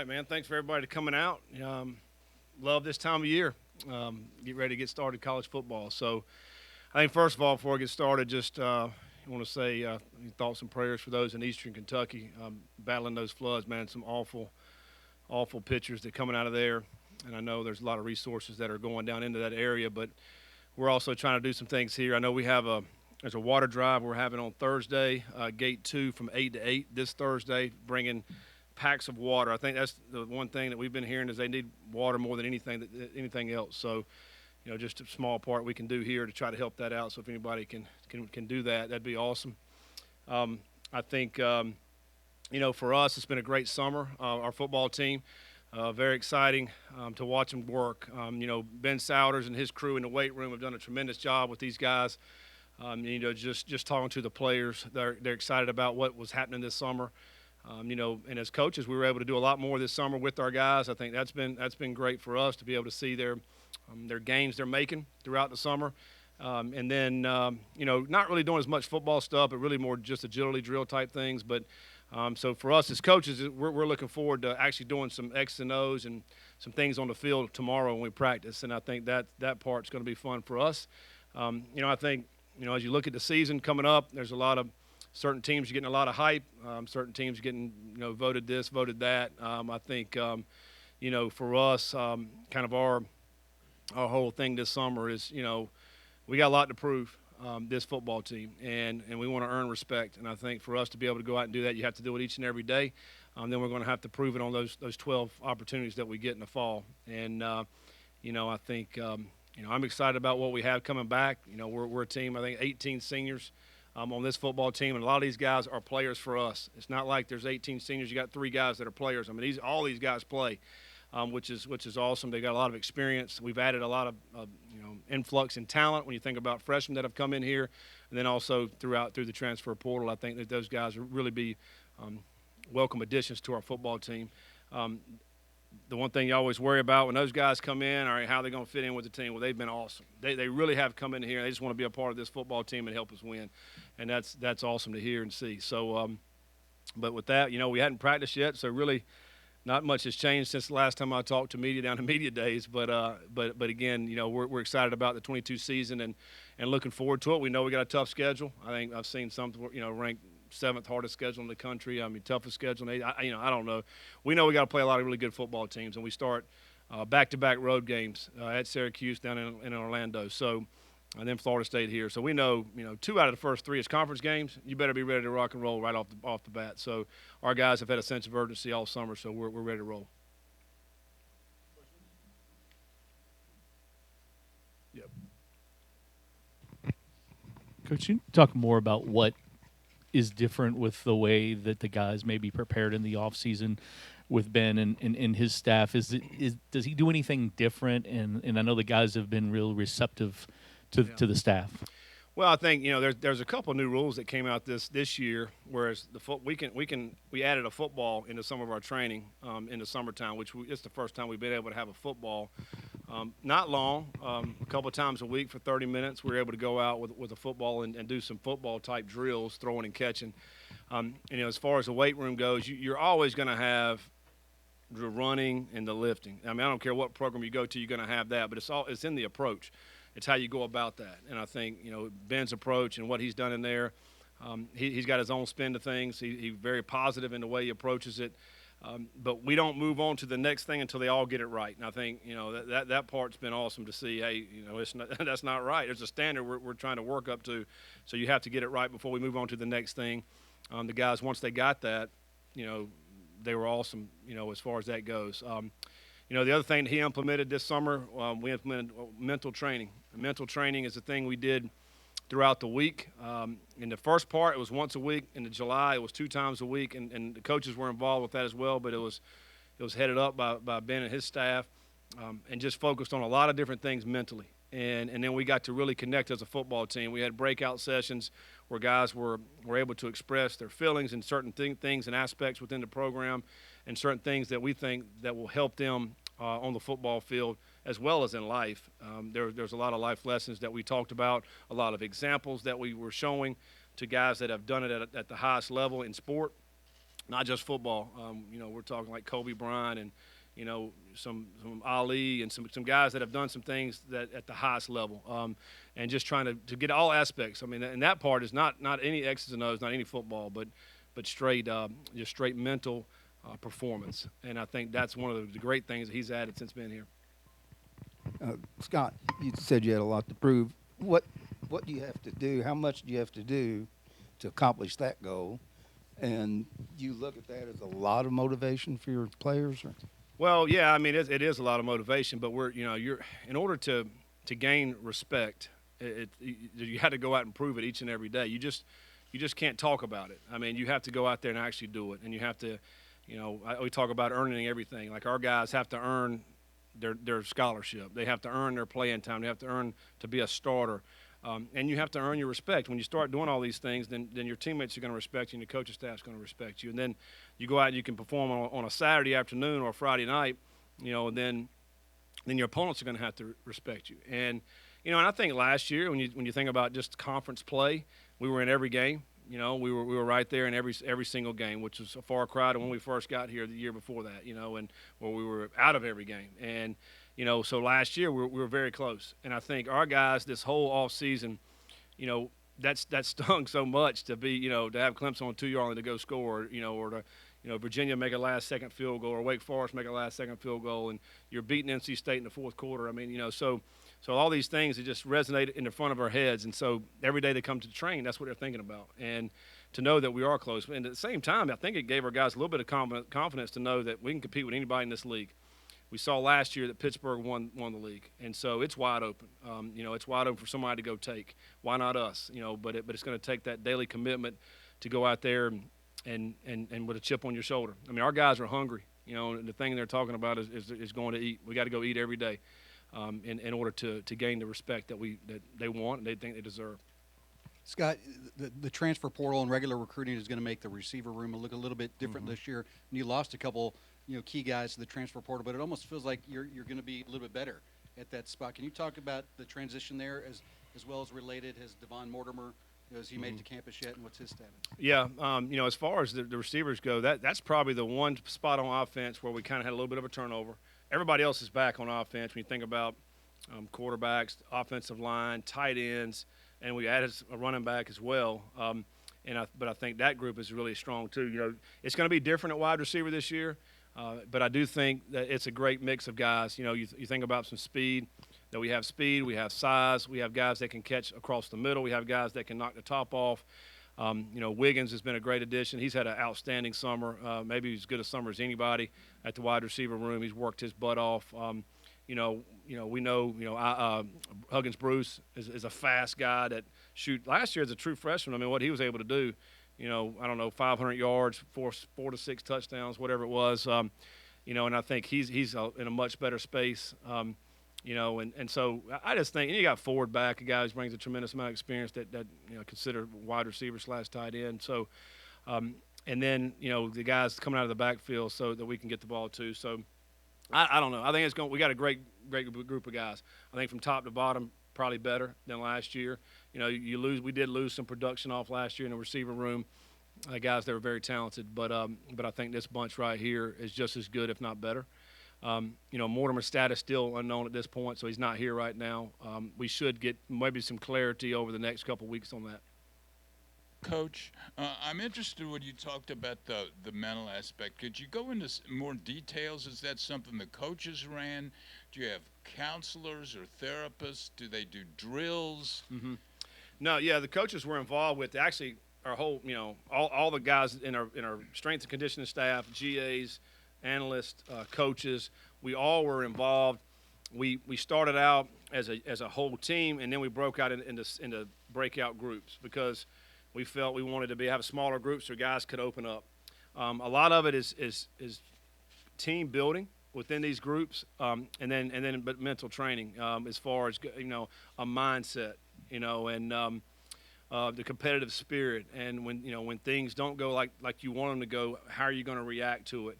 right, man. Thanks for everybody coming out. Love this time of year. Get ready to get started college football. So I think first of all, before I get started, just I want to say thoughts and prayers for those in Eastern Kentucky battling those floods. Man, some awful, awful pictures that coming out of there. And I know there's a lot of resources that are going down into that area, but we're also trying to do some things here. I know we have there's a water drive we're having on Thursday, Gate 2 from 8 to 8 this Thursday, bringing packs of water. I think that's the one thing that we've been hearing is they need water more than anything else. So, just a small part we can do here to try to help that out. So if anybody can do that, that'd be awesome. I think for us, it's been a great summer. Our football team, very exciting to watch them work. Ben Souders and his crew in the weight room have done a tremendous job with these guys. Just talking to the players, they're excited about what was happening this summer. And as coaches, we were able to do a lot more this summer with our guys. I think that's been great for us to be able to see their games they're making throughout the summer. And then, not really doing as much football stuff, but really more just agility drill type things. But so for us as coaches, we're looking forward to actually doing some X and O's and some things on the field tomorrow when we practice. And I think that part's going to be fun for us. I think, as you look at the season coming up, there's a lot of certain teams are getting a lot of hype. Certain teams are getting, voted this, voted that. I think, for us, kind of our whole thing this summer is, we got a lot to prove, this football team, and we want to earn respect. And I think for us to be able to go out and do that, you have to do it each and every day. Then we're going to have to prove it on those 12 opportunities that we get in the fall. And, I think, I'm excited about what we have coming back. We're a team, I think 18 seniors on this football team, and a lot of these guys are players for us. It's not like there's 18 seniors. You got 3 guys that are players. I mean, all these guys play, which is awesome. They got a lot of experience. We've added a lot of influx in talent when you think about freshmen that have come in here, and then also through the transfer portal. I think that those guys will really be welcome additions to our football team. The one thing you always worry about when those guys come in, all right, how are they going to fit in with the team? Well, they've been awesome. They really have come in here. They just want to be a part of this football team and help us win, and that's awesome to hear and see. So, but with that, we hadn't practiced yet, so really not much has changed since the last time I talked to media down in media days. But again, we're excited about the 22 season and looking forward to it. We know we got a tough schedule. I think I've seen something, ranked 7th hardest schedule in the country. I mean, toughest schedule. I don't know. We know we got to play a lot of really good football teams, and we start back-to-back road games at Syracuse down in Orlando. So, and then Florida State here. So we know, 2 out of the first 3 is conference games. You better be ready to rock and roll right off the bat. So our guys have had a sense of urgency all summer, so we're ready to roll. Yep. Coach, you talk more about what is different with the way that the guys may be prepared in the offseason with Ben and his staff. Does he do anything different? And I know the guys have been real receptive to the staff. Well, I think there's a couple of new rules that came out this year. Whereas we added a football into some of our training in the summertime, which it's the first time we've been able to have a football. Not long, a couple of times a week for 30 minutes. We were able to go out with a football and do some football type drills, throwing and catching. As far as the weight room goes, you're always going to have the running and the lifting. I mean, I don't care what program you go to, you're going to have that, but it's in the approach. It's how you go about that. And I think, Ben's approach and what he's done in there, he's got his own spin to things. He's very positive in the way he approaches it. But we don't move on to the next thing until they all get it right. And I think, that part's been awesome to see. Hey, that's not right. There's a standard we're trying to work up to. So you have to get it right before we move on to the next thing. The guys, once they got that, they were awesome, as far as that goes. The other thing that he implemented this summer, we implemented mental training. Mental training is a thing we did throughout the week. In the first part, it was once a week. In July, it was 2 times a week, and the coaches were involved with that as well. But it was headed up by Ben and his staff, and just focused on a lot of different things mentally. And then we got to really connect as a football team. We had breakout sessions where guys were able to express their feelings and certain things and aspects within the program, and certain things that we think that will help them on the football field as well as in life. There's a lot of life lessons that we talked about, a lot of examples that we were showing to guys that have done it at the highest level in sport. not just football. We're talking like Kobe Bryant and some Ali and some guys that have done some things that at the highest level, and just trying to get all aspects. I mean, and that part is not any X's and O's, not any football, but straight just straight mental performance. And I think that's one of the great things that he's added since being here. Scott, you said you had a lot to prove. What do you have to do? How much do you have to do to accomplish that goal? And you look at that as a lot of motivation for your players? Or? Well, yeah, I mean it is a lot of motivation, but you're in order to gain respect, you had to go out and prove it each and every day. You just can't talk about it. I mean, you have to go out there and actually do it, and you have to, we talk about earning everything. Like our guys have to earn their scholarship. They have to earn their playing time. They have to earn to be a starter. And you have to earn your respect. When you start doing all these things, then your teammates are going to respect you and your coaching staff is going to respect you. And then you go out and you can perform on a Saturday afternoon or a Friday night, and then your opponents are going to have to respect you. And, and I think last year when you think about just conference play, we were in every game. We were right there in every single game, which was a far cry to when we first got here the year before that, and where we were out of every game. And so last year we were very close. And I think our guys this whole off season, that stung so much to be, to have Clemson on 2-yard line to go score, or to, Virginia make a last-second field goal, or Wake Forest make a last-second field goal, and you're beating NC State in the fourth quarter. I mean, so all these things that just resonate in the front of our heads. And so every day they come to train, that's what they're thinking about. And to know that we are close. And at the same time, I think it gave our guys a little bit of confidence to know that we can compete with anybody in this league. We saw last year that Pittsburgh won the league, and so it's wide open. It's wide open for somebody to go take. Why not us? But it's going to take that daily commitment to go out there and with a chip on your shoulder. I mean, our guys are hungry. And the thing they're talking about is going to eat. We got to go eat every day, in order to gain the respect that they want and they think they deserve. Scott, the transfer portal and regular recruiting is going to make the receiver room look a little bit different this year. And you lost a couple, key guys to the transfer portal, but it almost feels like you're going to be a little bit better at that spot. Can you talk about the transition there as well as related? Has Devon Mortimer, has he made it to campus yet, and what's his status? Yeah, as far as the receivers go, that's probably the one spot on offense where we kind of had a little bit of a turnover. Everybody else is back on offense when you think about quarterbacks, offensive line, tight ends, and we added a running back as well. But I think that group is really strong too. It's going to be different at wide receiver this year, but I do think that it's a great mix of guys. You think about some speed. That we have speed, we have size, we have guys that can catch across the middle, we have guys that can knock the top off. Wiggins has been a great addition. He's had an outstanding summer, maybe as good a summer as anybody at the wide receiver room. He's worked his butt off. We know Huggins Bruce is a fast guy that shoot. Last year as a true freshman, I mean, what he was able to do, 500 yards, four to six touchdowns, whatever it was. And I think he's in a much better space. And so I just think, and you got Ford back, a guy who brings a tremendous amount of experience that considered wide receiver / tight end. So, and then the guys coming out of the backfield so that we can get the ball too. So. I don't know. I think we got a great group of guys. I think from top to bottom, probably better than last year. We did lose some production off last year in the receiver room. Guys that were very talented, but I think this bunch right here is just as good, if not better. Mortimer's status still unknown at this point, so he's not here right now. We should get maybe some clarity over the next couple of weeks on that. Coach, I'm interested when you talked about the mental aspect. Could you go into more details? Is that something the coaches ran? Do you have counselors or therapists? Do they do drills? Mm-hmm. No, yeah, the coaches were involved with actually our whole, all the guys in our strength and conditioning staff, GAs, analysts, coaches. We all were involved. We started out as a whole team, and then we broke out into breakout groups because we felt we wanted to have smaller groups so guys could open up. A lot of it is team building within these groups, but mental training as far as a mindset, and the competitive spirit, and when things don't go like you want them to go, how are you going to react to it?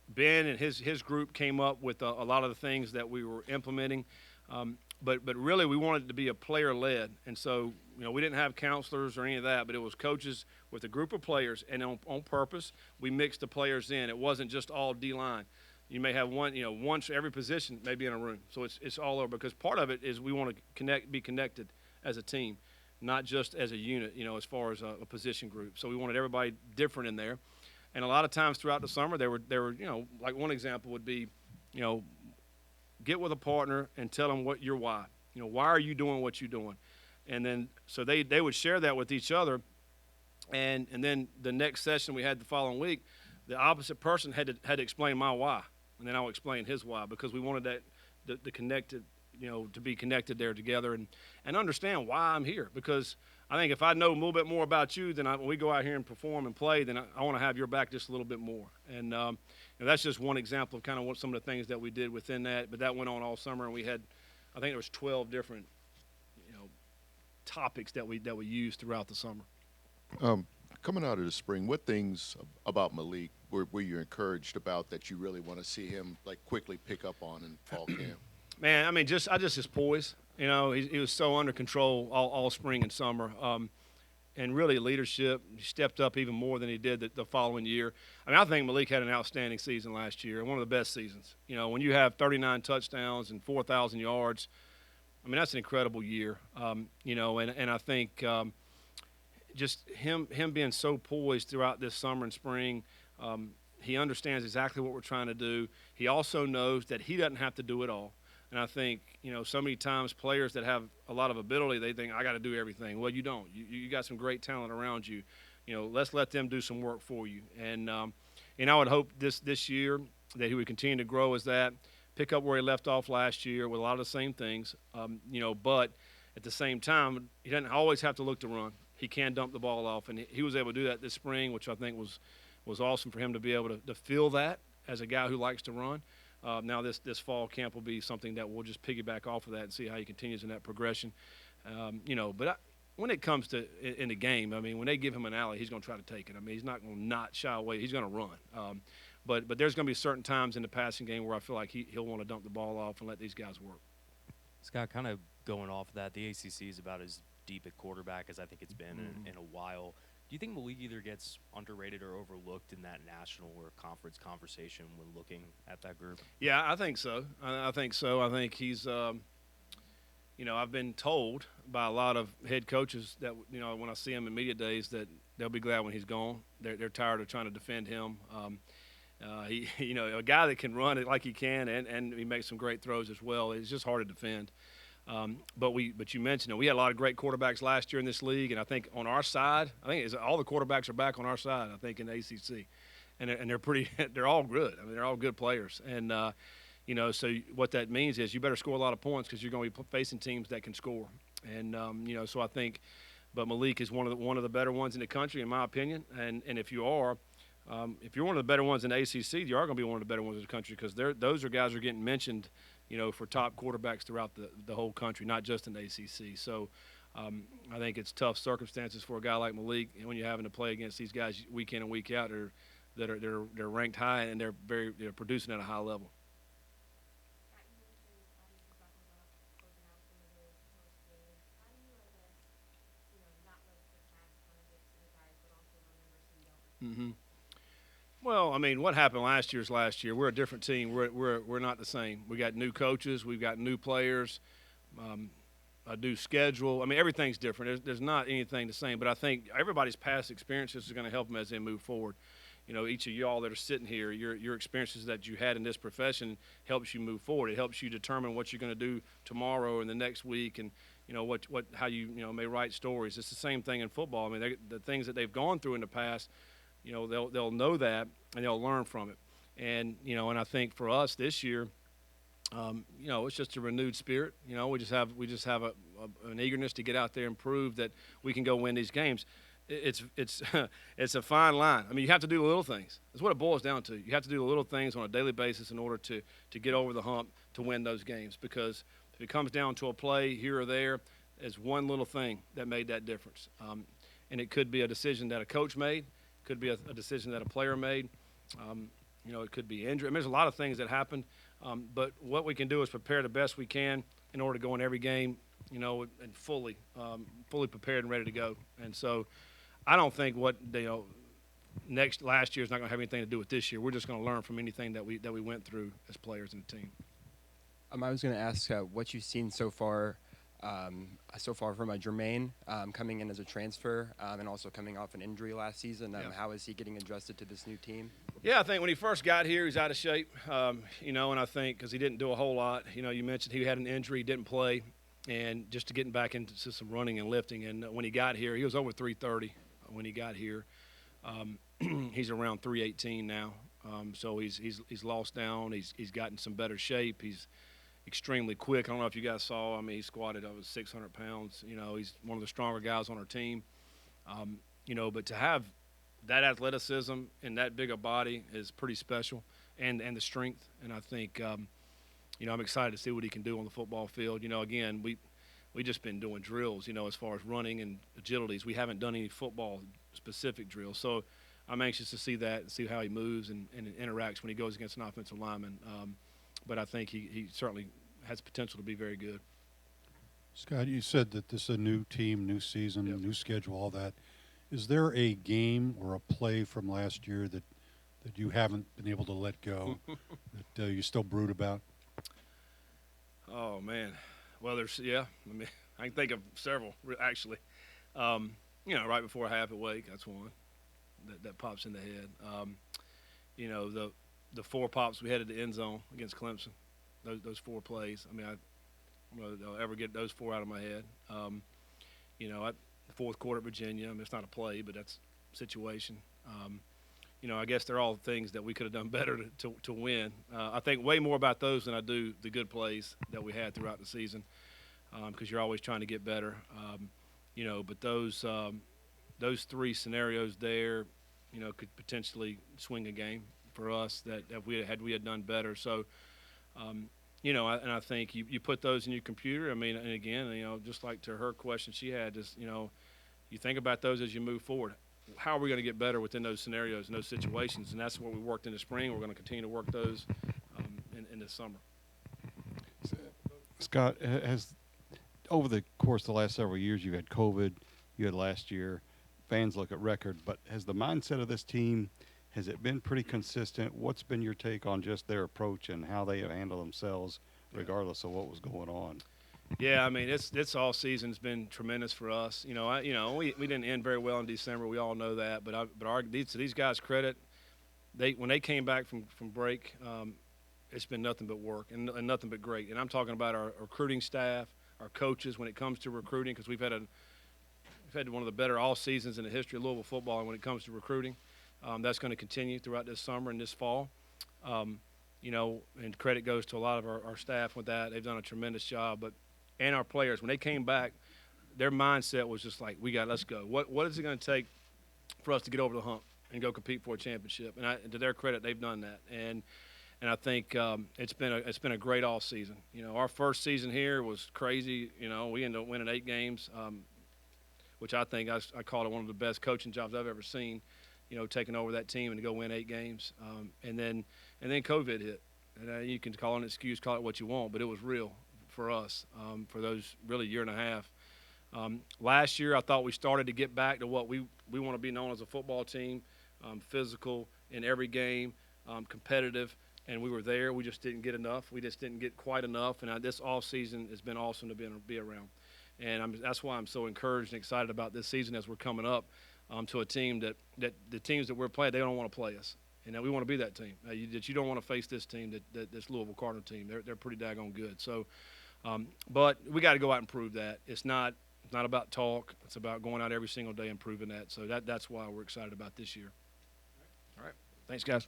Ben and his group came up with a lot of the things that we were implementing. but really we wanted it to be a player led, and so we didn't have counselors or any of that, but it was coaches with a group of players, and on purpose we mixed the players in. It wasn't just all D line. You may have one for every position maybe in a room, so it's all over, because part of it is we want to be connected as a team, not just as a unit, as far as a position group. So we wanted everybody different in there, and a lot of times throughout the summer there were like one example would be, get with a partner and tell them what your why. Why are you doing what you're doing? And then so they would share that with each other, and then the next session we had the following week, the opposite person had to explain my why, and then I'll explain his why, because we wanted that the connected, to be connected there together and understand why I'm here. Because I think if I know a little bit more about you, then when we go out here and perform and play, then I want to have your back just a little bit more. And that's just one example of kind of what some of the things that we did within that. But that went on all summer, and we had, I think there was 12 different, topics that we used throughout the summer. Coming out of the spring, what things about Malik were you encouraged about that you really want to see him quickly pick up on in fall camp? Man, I mean, just his poise. He was so under control all spring and summer, and really leadership. He stepped up even more than he did the following year. I mean, I think Malik had an outstanding season last year, one of the best seasons. When you have 39 touchdowns and 4,000 yards, I mean, that's an incredible year. And I think just him being so poised throughout this summer and spring. He understands exactly what we're trying to do. He also knows that he doesn't have to do it all. And I think, so many times players that have a lot of ability, they think, I got to do everything. Well, you don't. You got some great talent around you. Let's let them do some work for you. And I would hope this year that he would continue to grow as that, pick up where he left off last year with a lot of the same things. But at the same time, he doesn't always have to look to run. He can dump the ball off, and he was able to do that this spring, which I think was awesome for him to be able to feel that as a guy who likes to run. Now this fall camp will be something that we'll just piggyback off of that and see how he continues in that progression. But when it comes to in the game, I mean, when they give him an alley, he's going to try to take it. I mean, he's not going to not shy away. He's going to run. But there's going to be certain times in the passing game where I feel like he'll want to dump the ball off and let these guys work. Scott, kind of going off of that, the ACC is about as deep at quarterback as I think it's been in a while. Do you think Malik either gets underrated or overlooked in that national or conference conversation when looking at that group? Yeah, I think so. I think so. I think he's, I've been told by a lot of head coaches that, when I see him in media days, that they'll be glad when he's gone. They're tired of trying to defend him. He, a guy that can run it like he can, and he makes some great throws as well. It's just hard to defend. But you mentioned it. We had a lot of great quarterbacks last year in this league, and I think on our side, all the quarterbacks are back on our side. I think in the ACC, and they're pretty. They're all good. I mean, they're all good players, and so what that means is you better score a lot of points because you're going to be facing teams that can score, and so I think. But Malik is one of the better ones in the country, in my opinion, and if you are. If you're one of the better ones in the ACC, you are going to be one of the better ones in the country because those are guys who are getting mentioned, for top quarterbacks throughout the whole country, not just in the ACC. So I think it's tough circumstances for a guy like Malik when you're having to play against these guys week in and week out they're ranked high and they're producing at a high level. Mm-hmm. Well, I mean, what happened last year is last year. We're a different team. We're not the same. We got new coaches. We've got new players, a new schedule. I mean, everything's different. There's not anything the same. But I think everybody's past experiences are going to help them as they move forward. Each of y'all that are sitting here, your experiences that you had in this profession helps you move forward. It helps you determine what you're going to do tomorrow and the next week, and how you may write stories. It's the same thing in football. I mean, the things that they've gone through in the past. They'll know that and they'll learn from it, and and I think for us this year, it's just a renewed spirit. We just have an eagerness to get out there and prove that we can go win these games. It's it's a fine line. I mean, you have to do the little things. That's what it boils down to. You have to do the little things on a daily basis in order to get over the hump to win those games. Because if it comes down to a play here or there, there's one little thing that made that difference, and it could be a decision that a coach made. Could be a decision that a player made. It could be injury. I mean, there's a lot of things that happened. But what we can do is prepare the best we can in order to go in every game, and fully prepared and ready to go. And so I don't think what last year is not going to have anything to do with this year. We're just going to learn from anything that we went through as players and the team. I was going to ask what you've seen so far from Jermaine coming in as a transfer and also coming off an injury last season. How is he getting adjusted to this new team? Yeah, I think when he first got here, he's out of shape, and I think because he didn't do a whole lot. You mentioned he had an injury, he didn't play, and just to getting back into some running and lifting. And when he got here, he was over 330 when he got here. He's around 318 now, so he's lost down. He's gotten some better shape. He's extremely quick. I don't know if you guys saw. I mean, he squatted over 600 pounds. He's one of the stronger guys on our team. But to have that athleticism and that big a body is pretty special, and the strength. And I think, I'm excited to see what he can do on the football field. Again, we just been doing drills, as far as running and agilities. We haven't done any football-specific drills. So I'm anxious to see that and see how he moves and interacts when he goes against an offensive lineman. But I think he certainly has potential to be very good. Scott, you said that this is a new team, new season, Yep. new schedule, all that. Is there a game or a play from last year that you haven't been able to let go, that you still brood about? Oh, man. Well, I can think of several, actually. Right before half at Wake, that's one that pops in the head. The 4 pops we had at the end zone against Clemson, those 4 plays. I mean, I don't know if I'll ever get those 4 out of my head. The fourth quarter at Virginia, I mean, it's not a play, but that's a situation. I guess they're all things that we could have done better to win. I think way more about those than I do the good plays that we had throughout the season, because you're always trying to get better. But those 3 scenarios there, could potentially swing a game for us that if we had done better. So, and I think you put those in your computer. I mean, and again, just like to her question she had, just, you think about those as you move forward. How are we going to get better within those scenarios and those situations? And that's what we worked in the spring. We're going to continue to work those in the summer. Scott, has over the course of the last several years, you've had COVID, you had last year, fans look at record, but has the mindset of this team, has it been pretty consistent? What's been your take on just their approach and how they have handled themselves regardless of what was going on? Yeah, I mean, it's all season's been tremendous for us. We didn't end very well in December. We all know that. But to these guys' credit, when they came back from break, it's been nothing but work and nothing but great. And I'm talking about our recruiting staff, our coaches when it comes to recruiting, because we've had one of the better all seasons in the history of Louisville football. And when it comes to recruiting, that's going to continue throughout this summer and this fall. And credit goes to a lot of our staff with that. They've done a tremendous job. And our players, when they came back, their mindset was just like, let's go. What is it going to take for us to get over the hump and go compete for a championship? And to their credit, they've done that. And I think it's been a great all season. Our first season here was crazy. We ended up winning 8 games, which I think I called it one of the best coaching jobs I've ever seen. Taking over that team and to go win 8 games, and then COVID hit. And you can call it an excuse, call it what you want, but it was real for us for those really year and a half. Last year, I thought we started to get back to what we want to be known as a football team, physical in every game, competitive, and we were there. We just didn't get enough. We just didn't get quite enough, and this off season has been awesome to be around. And that's why I'm so encouraged and excited about this season as we're coming up to a team that the teams that we're playing, they don't want to play us. And we want to be that team. You don't want to face this team, this Louisville Cardinal team. They're pretty daggone good. So, but we got to go out and prove that. It's not about talk. It's about going out every single day and proving that. So that's why we're excited about this year. All right. Thanks, guys.